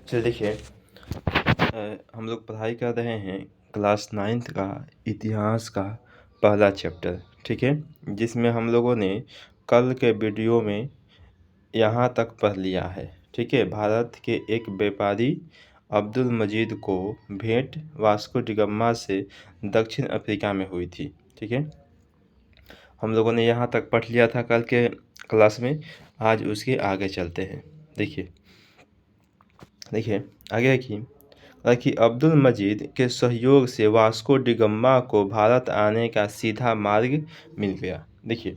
चलिए देखिए, हम लोग पढ़ाई कर रहे हैं क्लास 9th का इतिहास का पहला चैप्टर। ठीक है, जिसमें हम लोगों ने कल के वीडियो में यहाँ तक पढ़ लिया है। ठीक है, भारत के एक व्यापारी अब्दुल मजीद को भेंट वास्को डिगामा से दक्षिण अफ्रीका में हुई थी। ठीक है, हम लोगों ने यहाँ तक पढ़ लिया था कल के क्लास में। आज उसके आगे चलते हैं। देखिए देखिए आगे कि अब्दुल मजीद के सहयोग से वास्को डिगामा को भारत आने का सीधा मार्ग मिल गया। देखिए,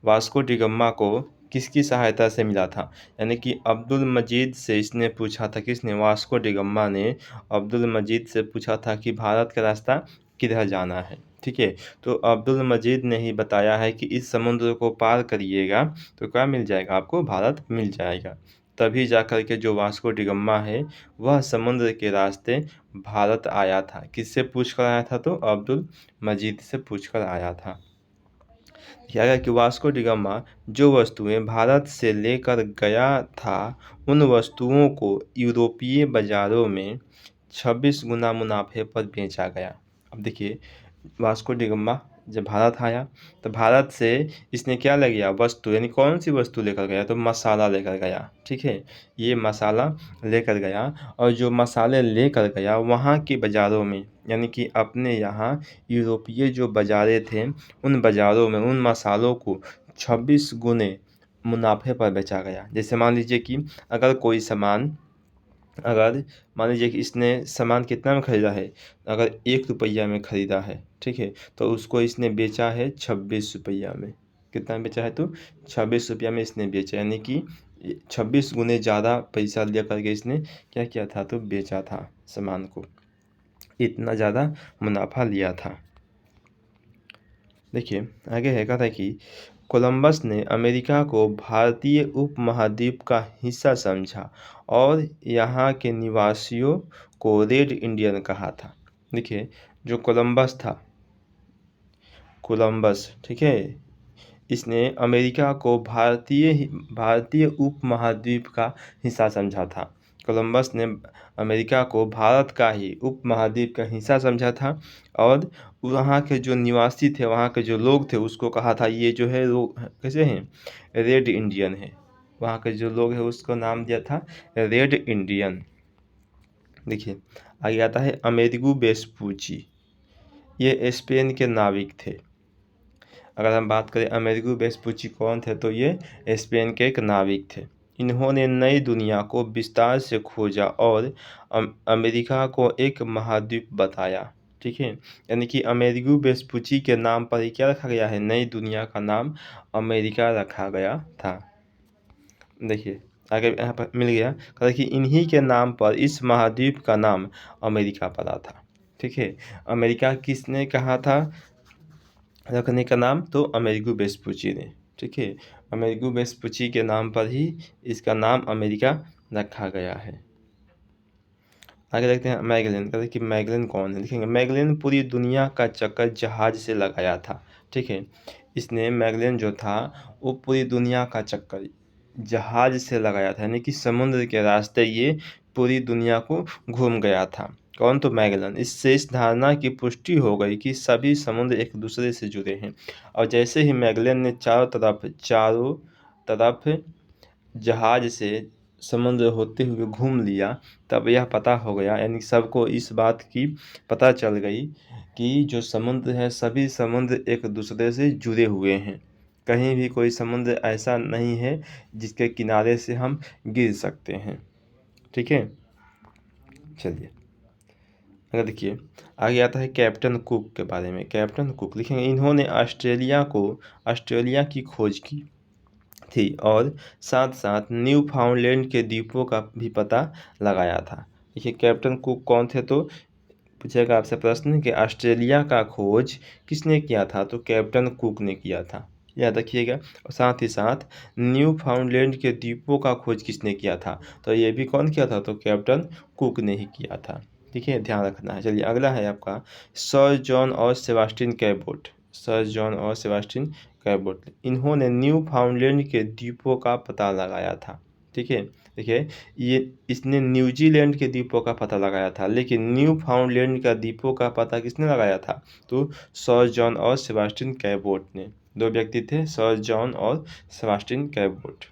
वास्को डिगामा को किसकी सहायता से मिला था? यानी कि अब्दुल मजीद से इसने पूछा था। किसने? वास्को डिगामा ने अब्दुल मजीद से पूछा था कि भारत का रास्ता किधर जाना है। ठीक है, तो अब्दुल मजीद ने ही बताया है कि इस समुद्र को पार करिएगा तो क्या मिल जाएगा आपको? भारत मिल जाएगा। तभी जाकर के जो वास्को डिगामा है वह समुद्र के रास्ते भारत आया था। किससे पूछ कर आया था? तो अब्दुल मजीद से पूछ कर आया था। क्या गया कि वास्को डिगामा जो वस्तुएं भारत से लेकर गया था उन वस्तुओं को यूरोपीय बाजारों में 26 गुना मुनाफे पर बेचा गया। अब देखिए, वास्को डिगामा जब भारत आया तो भारत से इसने क्या ले गया? वस्तु। यानी कौन सी वस्तु लेकर गया? तो मसाला लेकर गया। ठीक है, ये मसाला लेकर गया और जो मसाले लेकर गया वहाँ के बाज़ारों में, यानी कि अपने यहाँ यूरोपीय जो बाज़ारें थे उन बाज़ारों में उन मसालों को 26 गुने मुनाफे पर बेचा गया। जैसे मान लीजिए कि अगर मान लीजिए कि इसने सामान कितना में ख़रीदा है? अगर 1 रुपया में ख़रीदा है, ठीक है, तो उसको इसने बेचा है 26 रुपया में। कितना में बेचा है? तो 26 रुपया में इसने बेचा, यानी कि 26 गुने ज़्यादा पैसा ले करके इसने क्या किया था? तो बेचा था सामान को, इतना ज़्यादा मुनाफा लिया था। देखिए आगे है, कहता है कि कोलंबस ने अमेरिका को भारतीय उपमहाद्वीप का हिस्सा समझा और यहाँ के निवासियों को रेड इंडियन कहा था। देखिए, जो कोलंबस, ठीक है, इसने अमेरिका को भारतीय उपमहाद्वीप का हिस्सा समझा था। कोलंबस ने अमेरिका को भारत का ही उपमहाद्वीप का हिस्सा समझा था और वहाँ के जो निवासी थे, वहाँ के जो लोग थे, उसको कहा था ये जो है लोग कैसे हैं? रेड इंडियन है। वहाँ के जो लोग हैं उसको नाम दिया था रेड इंडियन। देखिए आगे आता है अमेरिगो वेस्पुची। ये स्पेन के नाविक थे। अगर हम बात करें अमेरिगो वेस्पुची कौन थे, तो ये स्पेन के एक नाविक थे। इन्होंने नई दुनिया को विस्तार से खोजा और अमेरिका को एक महाद्वीप बताया। ठीक है, यानी कि अमेरिगो वेस्पुची के नाम पर ही क्या रखा गया है? नई दुनिया का नाम अमेरिका रखा गया था। देखिए आगे यहाँ पर मिल गया, कहते कि इन्हीं के नाम पर इस महाद्वीप का नाम अमेरिका पड़ा था। ठीक है, अमेरिका किसने कहा था रखने का नाम? तो अमेरिगो वेस्पुची ने। ठीक है, अमेरिगो वेस्पुची के नाम पर ही इसका नाम अमेरिका रखा गया है। आगे देखते हैं मैगलेन। कहते हैं कि मैगलेन कौन है? देखेंगे, मैगलेन पूरी दुनिया का चक्कर जहाज से लगाया था। ठीक है, इसने मैगलेन जो था वो पूरी दुनिया का चक्कर जहाज से लगाया था, यानी कि समुद्र के रास्ते ये पूरी दुनिया को घूम गया था। कौन? तो मैगलन। इससे इस धारणा की पुष्टि हो गई कि सभी समुद्र एक दूसरे से जुड़े हैं और जैसे ही मैगलन ने चारों तरफ जहाज से समुद्र होते हुए घूम लिया, तब यह पता हो गया, यानी सबको इस बात की पता चल गई कि जो समुद्र है सभी समुद्र एक दूसरे से जुड़े हुए हैं। कहीं भी कोई समुद्र ऐसा नहीं है जिसके किनारे से हम गिर सकते हैं। ठीक है, चलिए अगर देखिए आगे आता है कैप्टन कुक के बारे में। कैप्टन कुक लिखेंगे, इन्होंने ऑस्ट्रेलिया की खोज की थी और साथ साथ न्यू फाउंडलैंड के द्वीपों का भी पता लगाया था। देखिए कैप्टन कुक कौन थे? तो पूछेगा आपसे प्रश्न कि ऑस्ट्रेलिया का खोज किसने किया था? तो कैप्टन कुक ने किया था, याद रखिएगा। और साथ ही साथ न्यू फाउंडलैंड के द्वीपों का खोज किसने किया था? तो ये भी कौन किया था? तो कैप्टन कुक ने ही किया था। ठीक है, ध्यान रखना है। चलिए अगला है आपका सर जॉन और सेबास्टियन कैबोट। सर जॉन और सेबास्टियन कैबोट, इन्होंने न्यू फाउंडलैंड के द्वीपों का पता लगाया था। ठीक है। देखिए, ये इसने न्यूजीलैंड के द्वीपों का पता लगाया था, लेकिन न्यू फाउंडलैंड का द्वीपों का पता किसने लगाया था? तो सर जॉन और सेबास्टियन कैबोट ने। 2 व्यक्ति थे, सर जॉन और सेबास्टियन कैबोट।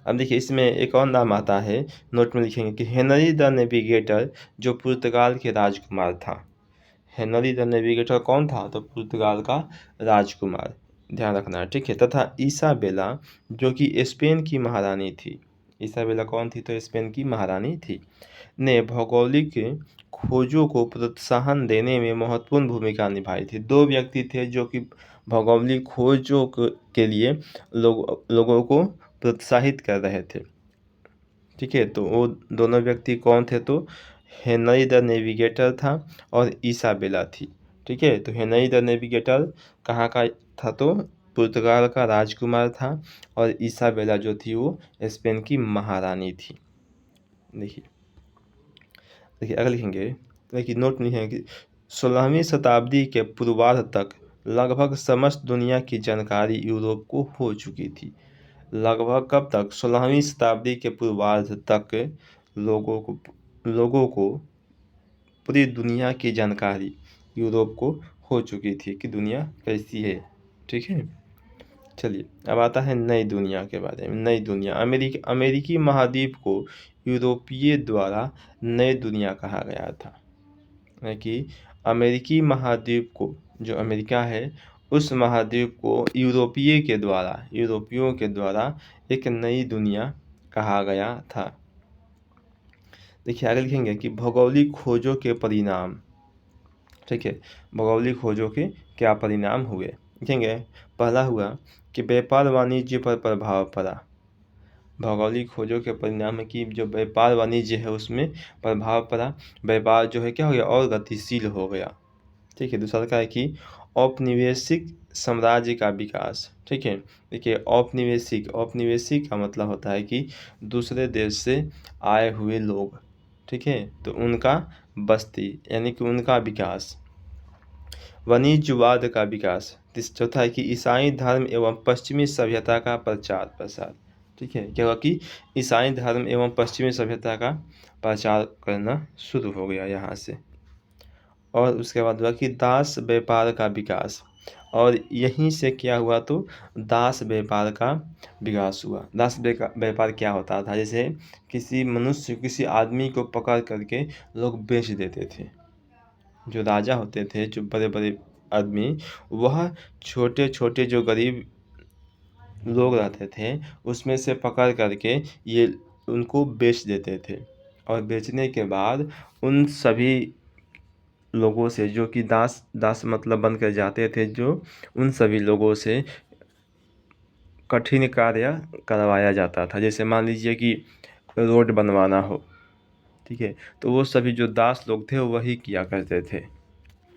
अब देखिए, इसमें एक और नाम आता है, नोट में लिखेंगे कि हेनरी द नेविगेटर, जो पुर्तगाल के राजकुमार था। हेनरी द नेविगेटर कौन था? तो पुर्तगाल का राजकुमार, ध्यान रखना है, ठीक है। तथा इसाबेला, जो कि स्पेन की महारानी थी। इसाबेला कौन थी? तो स्पेन की महारानी थी, ने भौगोलिक खोजों को प्रोत्साहन देने में महत्वपूर्ण भूमिका निभाई थी। 2 व्यक्ति थे जो कि भौगोलिक खोजों के लिए लोगों को प्रोत्साहित कर रहे थे, ठीक है। तो वो दोनों व्यक्ति कौन थे? तो हेनरी द नेविगेटर था और इसाबेला थी, ठीक है। तो हेनरी द नेविगेटर कहाँ का था? तो पुर्तगाल का राजकुमार था, और इसाबेला जो थी वो स्पेन की महारानी थी। देखिए, देखिए अगर लिखेंगे, देखिए नोट में लिखेंगे कि 16वीं शताब्दी के पूर्वार्ध तक लगभग समस्त दुनिया की जानकारी यूरोप को हो चुकी थी। लगभग कब तक? 16वीं शताब्दी के पूर्वार्ध तक लोगों को पूरी दुनिया की जानकारी यूरोप को हो चुकी थी कि दुनिया कैसी है, ठीक है। चलिए, अब आता है नई दुनिया के बारे में। नई दुनिया, अमेरिकी महाद्वीप को यूरोपीय द्वारा नई दुनिया कहा गया था। है कि अमेरिकी महाद्वीप को, जो अमेरिका है, उस महाद्वीप को यूरोपियों के द्वारा एक नई दुनिया कहा गया था। देखिए आगे लिखेंगे कि भौगोलिक खोजों के परिणाम, ठीक है। भौगोलिक खोजों के क्या परिणाम हुए? लिखेंगे, पहला हुआ कि व्यापार वाणिज्य पर प्रभाव पड़ा। भौगोलिक खोजों के परिणाम है कि जो व्यापार वाणिज्य है उसमें प्रभाव पड़ा। व्यापार जो है क्या हो गया? और गतिशील हो गया, ठीक है। दूसरा का है कि औपनिवेशिक साम्राज्य का विकास, ठीक है। देखिए, औपनिवेशिक का मतलब होता है कि दूसरे देश से आए हुए लोग, ठीक है, तो उनका बस्ती, यानी कि उनका विकास। वाणिज्यवाद का विकास। चौथा है कि ईसाई धर्म एवं पश्चिमी सभ्यता का प्रचार प्रसार, ठीक है। क्या हुआ कि ईसाई धर्म एवं पश्चिमी सभ्यता का प्रचार करना शुरू हो गया यहाँ से। और उसके बाद हुआ कि दास व्यापार का विकास, और यहीं से क्या हुआ? तो दास व्यापार का विकास हुआ। दास व्यापार क्या होता था? जैसे किसी आदमी को पकड़ करके लोग बेच देते थे। जो राजा होते थे, जो बड़े बड़े आदमी, वह छोटे छोटे जो गरीब लोग रहते थे उसमें से पकड़ करके ये उनको बेच देते थे। और बेचने के बाद उन सभी लोगों से, जो कि दास मतलब बनकर जाते थे, जो उन सभी लोगों से कठिन कार्य करवाया जाता था। जैसे मान लीजिए कि रोड बनवाना हो, ठीक है, तो वो सभी जो दास लोग थे वही किया करते थे,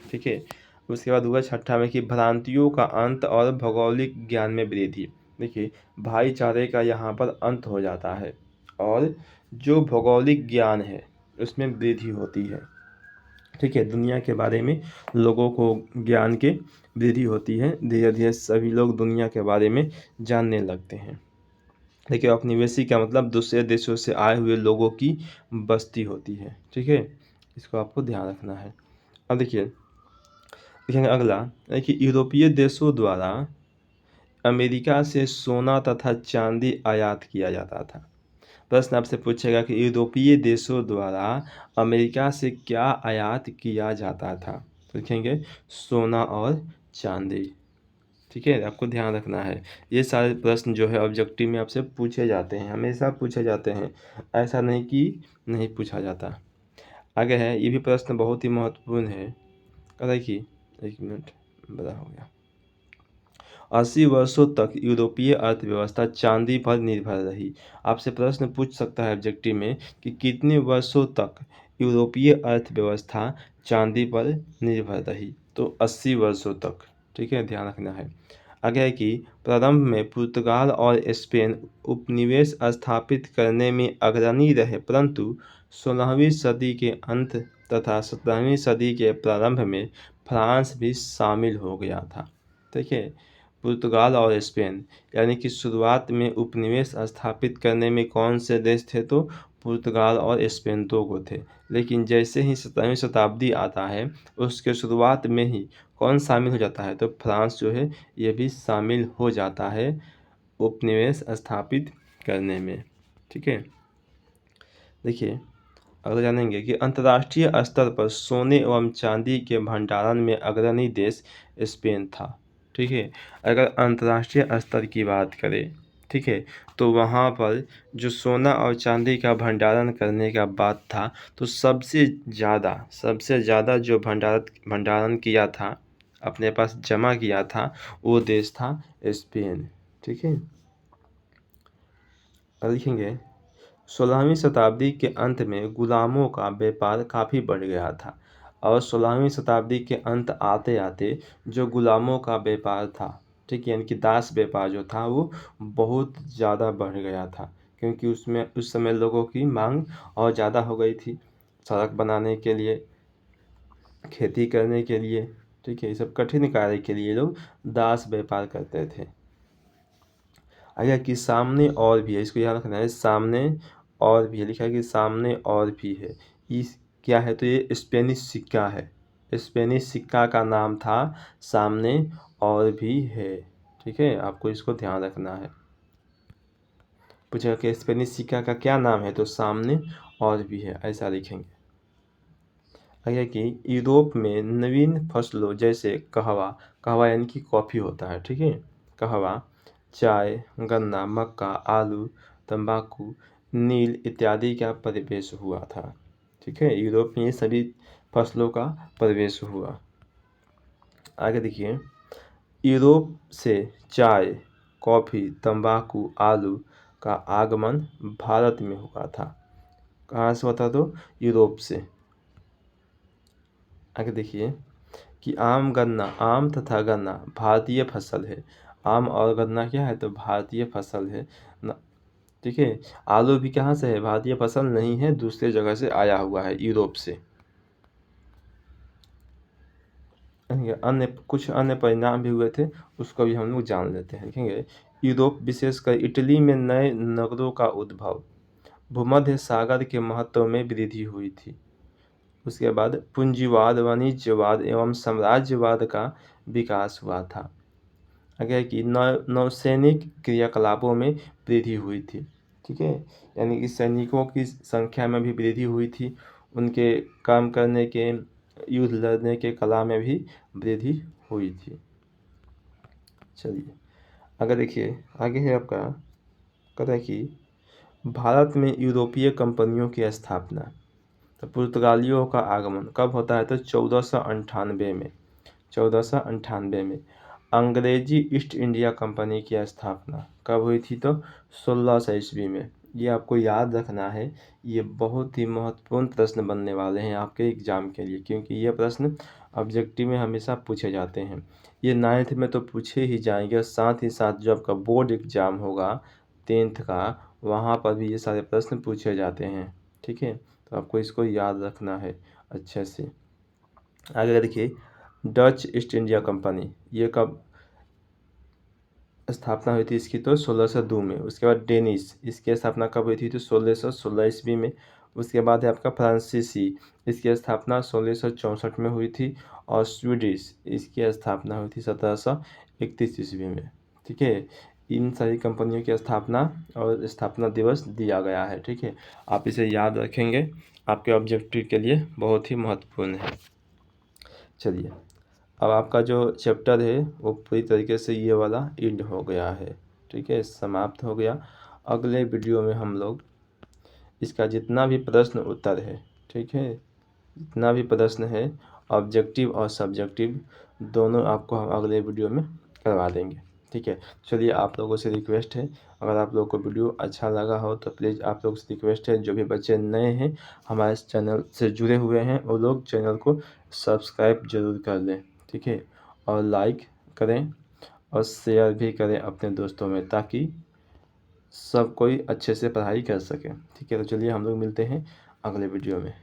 ठीक है। उसके बाद हुआ छठा में कि भ्रांतियों का अंत और भौगोलिक ज्ञान में वृद्धि। देखिए, भाईचारे का यहाँ पर अंत हो जाता है, और जो भौगोलिक ज्ञान है उसमें वृद्धि होती है, ठीक है। दुनिया के बारे में लोगों को ज्ञान के वृद्धि होती है, धीरे धीरे सभी लोग दुनिया के बारे में जानने लगते हैं। देखिए, औपनिवेशिक का मतलब दूसरे देशों से आए हुए लोगों की बस्ती होती है, ठीक है। इसको आपको ध्यान रखना है। अब देखिए, देखेंगे अगला, देखिए यूरोपीय देशों द्वारा अमेरिका से सोना तथा चांदी आयात किया जाता था। प्रश्न आपसे पूछेगा कि यूरोपीय देशों द्वारा अमेरिका से क्या आयात किया जाता था? तो लिखेंगे सोना और चांदी, ठीक है। आपको ध्यान रखना है, ये सारे प्रश्न जो है ऑब्जेक्टिव में आपसे पूछे जाते हैं, हमेशा पूछे जाते हैं, ऐसा नहीं कि नहीं पूछा जाता। आगे है, ये भी प्रश्न बहुत ही महत्वपूर्ण है। देखिए, 1 मिनट, बड़ा हो गया। 80 वर्षों तक यूरोपीय अर्थव्यवस्था चांदी पर निर्भर रही। आपसे प्रश्न पूछ सकता है ऑब्जेक्टिव में कि कितने वर्षों तक यूरोपीय अर्थव्यवस्था चांदी पर निर्भर रही? तो 80 वर्षों तक, ठीक है, ध्यान रखना है। आगे है कि प्रारंभ में पुर्तगाल और स्पेन उपनिवेश स्थापित करने में अग्रणी रहे, परंतु 16वीं सदी के अंत तथा 17वीं सदी के प्रारंभ में फ्रांस भी शामिल हो गया था। ठीक है, पुर्तगाल और स्पेन। यानी कि शुरुआत में उपनिवेश स्थापित करने में कौन से देश थे, तो पुर्तगाल और स्पेन दो को थे। लेकिन जैसे ही 17वीं शताब्दी आता है उसके शुरुआत में ही कौन शामिल हो जाता है, तो फ्रांस जो है ये भी शामिल हो जाता है उपनिवेश स्थापित करने में। ठीक है, देखिए अगला जानेंगे कि अंतर्राष्ट्रीय स्तर पर सोने एवं चांदी के भंडारण में अग्रणी देश स्पेन था। ठीक है, अगर अंतर्राष्ट्रीय स्तर की बात करें, ठीक है, तो वहाँ पर जो सोना और चांदी का भंडारण करने का बात था, तो सबसे ज़्यादा जो भंडारण किया था, अपने पास जमा किया था, वो देश था स्पेन। ठीक है, अब लिखेंगे 16वीं शताब्दी के अंत में गुलामों का व्यापार काफ़ी बढ़ गया था, और 16वीं शताब्दी के अंत आते आते जो गुलामों का व्यापार था, ठीक है, यानी कि दास व्यापार जो था वो बहुत ज़्यादा बढ़ गया था, क्योंकि उसमें उस समय लोगों की मांग और ज़्यादा हो गई थी, सड़क बनाने के लिए, खेती करने के लिए, ठीक है, ये सब कठिन कार्य के लिए लोग दास व्यापार करते थे। आगे कि सामने और भी है, इसको याद रखना है, सामने और भी है, लिखा है कि सामने और भी है। इस क्या है, तो ये स्पेनिश सिक्का है। स्पेनिश सिक्का का नाम था सामने और भी है। ठीक है, आपको इसको ध्यान रखना है। पूछेगा कि स्पेनिश सिक्का का क्या नाम है, तो सामने और भी है, ऐसा लिखेंगे। आगे कि यूरोप में नवीन फसलों जैसे कहवा यानी कि कॉफ़ी होता है, ठीक है, कहवा, चाय, गन्ना, मक्का, आलू, तंबाकू, नील इत्यादि का प्रवेश हुआ था। ठीक है, यूरोप में ये सभी फसलों का प्रवेश हुआ। आगे देखिए, यूरोप से चाय, कॉफ़ी, तंबाकू, आलू का आगमन भारत में हुआ था। कहाँ से हुआ था, तो यूरोप से। आगे देखिए कि आम तथा गन्ना भारतीय फसल है। आम और गन्ना क्या है, तो भारतीय फसल है न। ठीक है, आलू भी कहाँ से है, भारतीय फसल नहीं है, दूसरे जगह से आया हुआ है, यूरोप से। कुछ अन्य परिणाम भी हुए थे, उसको भी हम लोग जान लेते हैं। देखेंगे, यूरोप विशेषकर इटली में नए नगरों का उद्भव, भूमध्य सागर के महत्व में वृद्धि हुई थी। उसके बाद पूंजीवाद, वाणिज्यवाद एवं साम्राज्यवाद का विकास हुआ था। आगे कि नौसैनिक क्रियाकलापों में वृद्धि हुई थी। ठीक है, यानी कि सैनिकों की संख्या में भी वृद्धि हुई थी, उनके काम करने के, युद्ध लड़ने के कला में भी वृद्धि हुई थी। चलिए अगर देखिए आगे है आपका, कहता है कि भारत में यूरोपीय कंपनियों की स्थापना, तो पुर्तगालियों का आगमन कब होता है, तो 1498 में। 1498 में अंग्रेजी ईस्ट इंडिया कंपनी की स्थापना कब हुई थी, तो 1600 ईस्वी में। ये आपको याद रखना है, ये बहुत ही महत्वपूर्ण प्रश्न बनने वाले हैं आपके एग्जाम के लिए, क्योंकि ये प्रश्न ऑब्जेक्टिव में हमेशा पूछे जाते हैं। ये 9th में तो पूछे ही जाएंगे, और साथ ही साथ जो आपका बोर्ड एग्ज़ाम होगा 10th का, वहाँ पर भी ये सारे प्रश्न पूछे जाते हैं। ठीक है, तो आपको इसको याद रखना है अच्छे से। आगे देखिए, डच ईस्ट इंडिया कंपनी ये कब स्थापना हुई थी इसकी, तो 1602 में। उसके बाद डेनिश, इसकी स्थापना कब हुई थी, तो 1616 ईस्वी में। उसके बाद है आपका फ्रांसीसी, इसकी स्थापना 1664 में हुई थी। और स्वीडिश, इसकी स्थापना हुई थी 1731 ईस्वी में। ठीक है, इन सारी कंपनियों की स्थापना और स्थापना दिवस दिया गया है। ठीक है, आप इसे याद रखेंगे, आपके ऑब्जेक्टिव के लिए बहुत ही महत्वपूर्ण है। चलिए अब आपका जो चैप्टर है वो पूरी तरीके से ये वाला एंड हो गया है। ठीक है, समाप्त हो गया। अगले वीडियो में हम लोग इसका जितना भी प्रश्न उत्तर है, ठीक है, जितना भी प्रश्न है ऑब्जेक्टिव और सब्जेक्टिव दोनों आपको हम अगले वीडियो में करवा देंगे। ठीक है, चलिए आप लोगों से रिक्वेस्ट है, अगर आप लोगों को वीडियो अच्छा लगा हो तो प्लीज़ आप लोगों से रिक्वेस्ट है, जो भी बच्चे नए हैं हमारे चैनल से जुड़े हुए हैं वो लोग चैनल को सब्सक्राइब जरूर कर लें। ठीक है, और लाइक करें और शेयर भी करें अपने दोस्तों में, ताकि सब कोई अच्छे से पढ़ाई कर सके। ठीक है, तो चलिए हम लोग मिलते हैं अगले वीडियो में।